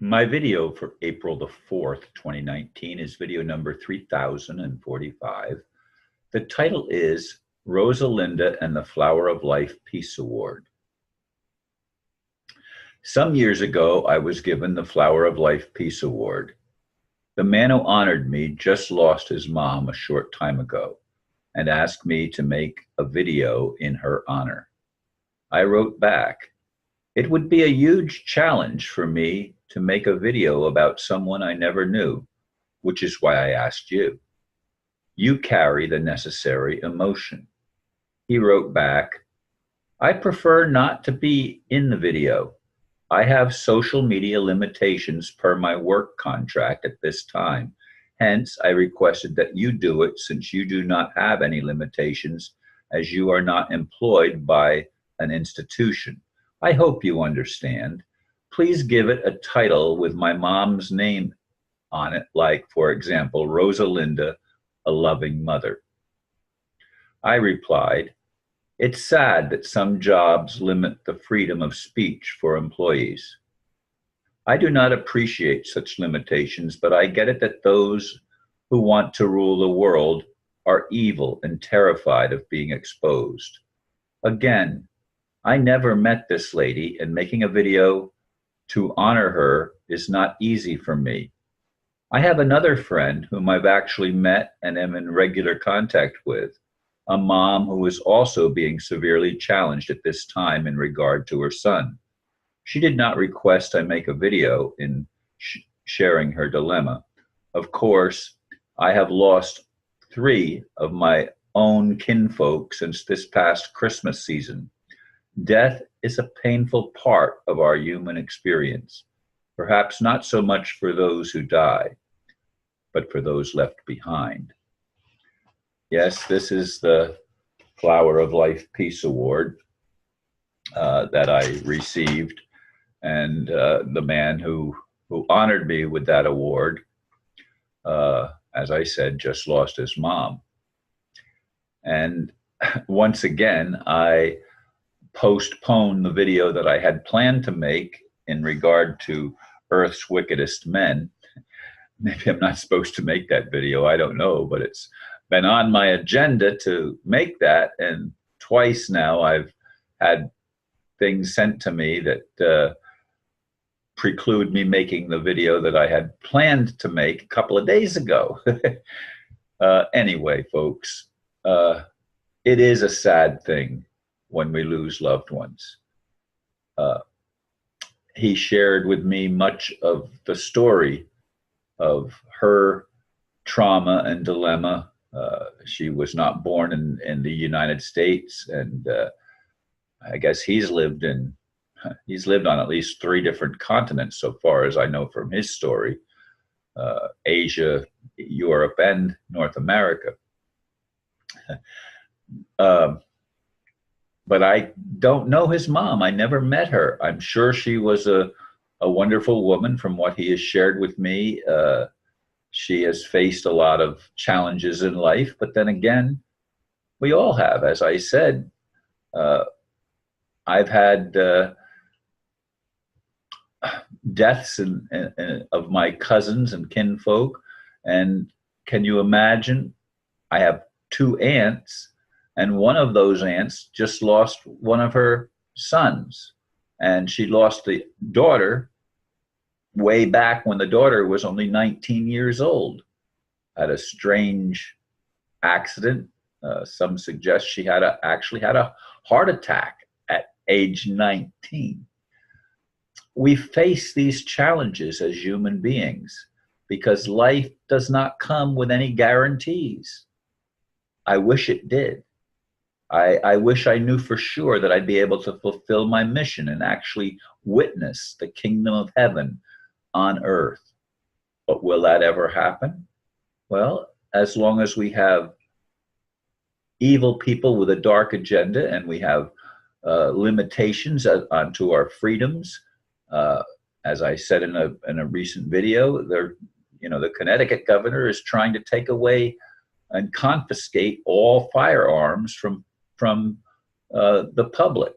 My video for April the 4th, 2019 is video number 3045. The title is Rosalinda and the Flower of Life Peace Award. Some years ago, I was given the Flower of Life Peace Award. The man who honored me just lost his mom a short time ago and asked me to make a video in her honor. I wrote back, "It would be a huge challenge for me to make a video about someone I never knew, which is why I asked you. You carry the necessary emotion." He wrote back, "I prefer not to be in the video. I have social media limitations per my work contract at this time. Hence, I requested that you do it since you do not have any limitations as you are not employed by an institution. I hope you understand. Please give it a title with my mom's name on it, like, for example, Rosalinda, a loving mother." I replied, "It's sad that some jobs limit the freedom of speech for employees. I do not appreciate such limitations, but I get it that those who want to rule the world are evil and terrified of being exposed. Again, I never met this lady, and making a video to honor her is not easy for me. I have another friend whom I've actually met and am in regular contact with, a mom who is also being severely challenged at this time in regard to her son. She did not request I make a video in sharing her dilemma. Of course, I have lost 3 of my own kinfolk since this past Christmas season. Death is a painful part of our human experience, perhaps not so much for those who die, but for those left behind." Yes, this is the Flower of Life Peace Award that I received, and the man who honored me with that award, as I said, just lost his mom. And once again, I postpone the video that I had planned to make in regard to Earth's wickedest men. Maybe I'm not supposed to make that video, I don't know, but it's been on my agenda to make that, and twice now I've had things sent to me that preclude me making the video that I had planned to make a couple of days ago. Anyway, folks, it is a sad thing when we lose loved ones. He shared with me much of the story of her trauma and dilemma. She was not born in the United States, and I guess he's lived on at least 3 different continents so far as I know from his story: Asia, Europe, and North America. But I don't know his mom. I never met her. I'm sure she was a wonderful woman from what he has shared with me. She has faced a lot of challenges in life, but then again, we all have. As I said, I've had deaths of my cousins and kinfolk, and can you imagine? I have 2 aunts, and one of those aunts just lost one of her sons, and she lost the daughter way back when the daughter was only 19 years old. Had a strange accident. Some suggest she actually had a heart attack at age 19. We face these challenges as human beings because life does not come with any guarantees. I wish it did. I wish I knew for sure that I'd be able to fulfill my mission and actually witness the kingdom of heaven on earth. But will that ever happen? Well, as long as we have evil people with a dark agenda and we have limitations onto our freedoms, as I said in a recent video, the Connecticut governor is trying to take away and confiscate all firearms from the public,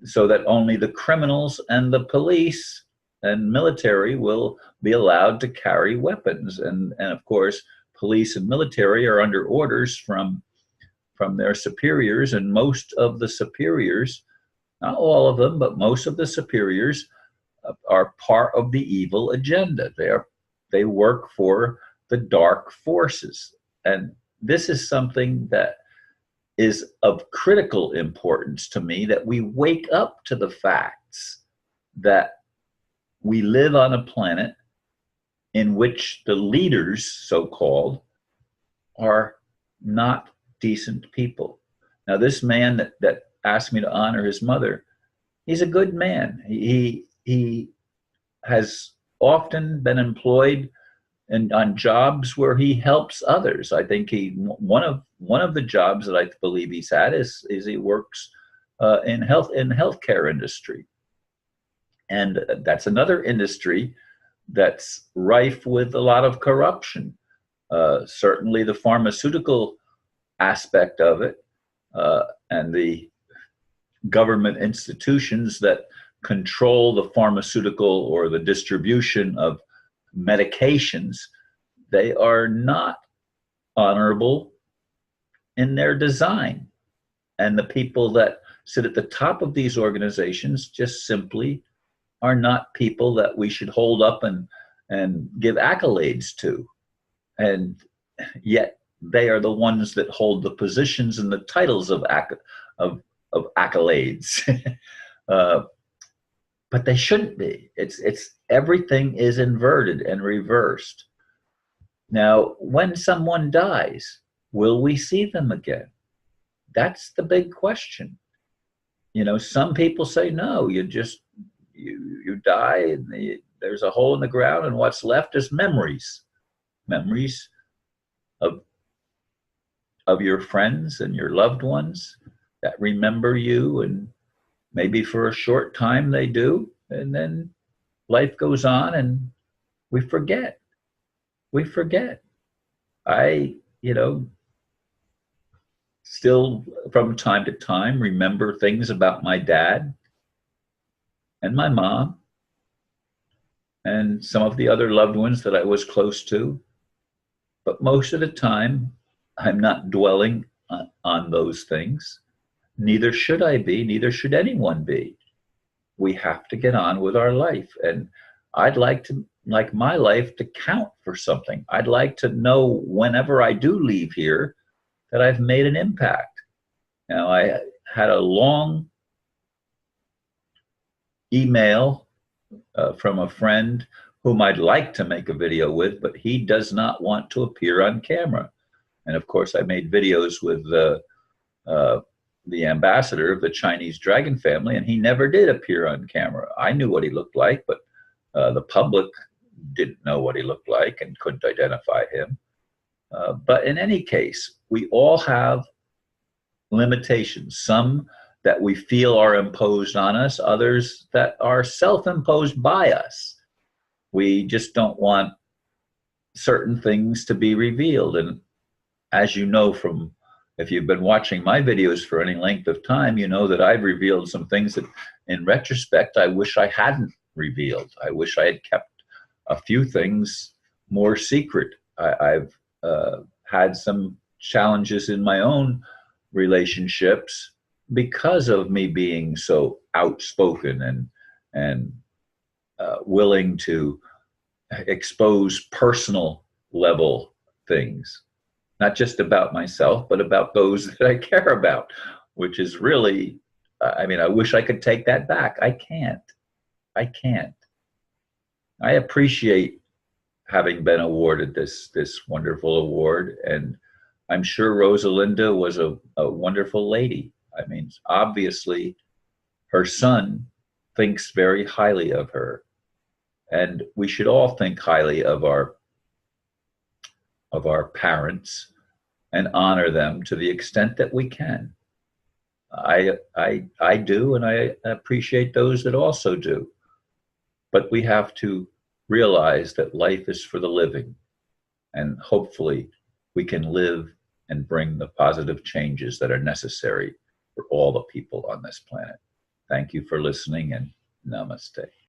so that only the criminals and the police and military will be allowed to carry weapons. And of course, police and military are under orders from their superiors, and most of the superiors, not all of them, but most of the superiors are part of the evil agenda. They work for the dark forces. And this is something that is of critical importance to me, that we wake up to the facts that we live on a planet in which the leaders, so-called, are not decent people. Now, this man that asked me to honor his mother, he's a good man. He has often been employed on jobs where he helps others. I think one of the jobs that I believe he's had is he works in healthcare industry, and that's another industry that's rife with a lot of corruption. Certainly, the pharmaceutical aspect of it, and the government institutions that control the pharmaceutical or the distribution of medications, they are not honorable in their design. And the people that sit at the top of these organizations just simply are not people that we should hold up and give accolades to. And yet they are the ones that hold the positions and the titles of accolades. But they shouldn't be. It's everything is inverted and reversed. Now, when someone dies, will we see them again? That's the big question. You know, some people say, no, you die, and there's a hole in the ground, and what's left is memories of your friends and your loved ones that remember you, and maybe for a short time they do, and then life goes on and we forget. I, still from time to time remember things about my dad and my mom and some of the other loved ones that I was close to. But most of the time, I'm not dwelling on those things. Neither should I be, neither should anyone be. We have to get on with our life. And I'd like my life to count for something. I'd like to know whenever I do leave here that I've made an impact. Now, I had a long email from a friend whom I'd like to make a video with, but he does not want to appear on camera. And of course, I made videos with the ambassador of the Chinese dragon family, and he never did appear on camera. I knew what he looked like, but the public didn't know what he looked like and couldn't identify him. But in any case, we all have limitations, some that we feel are imposed on us, others that are self-imposed by us. We just don't want certain things to be revealed. And as you know, from if you've been watching my videos for any length of time, you know that I've revealed some things that in retrospect I wish I hadn't revealed. I wish I had kept a few things more secret. I've had some challenges in my own relationships because of me being so outspoken and willing to expose personal level things, not just about myself, but about those that I care about, which is really, I mean, I wish I could take that back. I can't. I appreciate having been awarded this wonderful award, and I'm sure Rosalinda was a wonderful lady. I mean, obviously, her son thinks very highly of her, and we should all think highly of our parents and honor them to the extent that we can. I do, and I appreciate those that also do. But we have to realize that life is for the living, and hopefully we can live and bring the positive changes that are necessary for all the people on this planet. Thank you for listening, and namaste.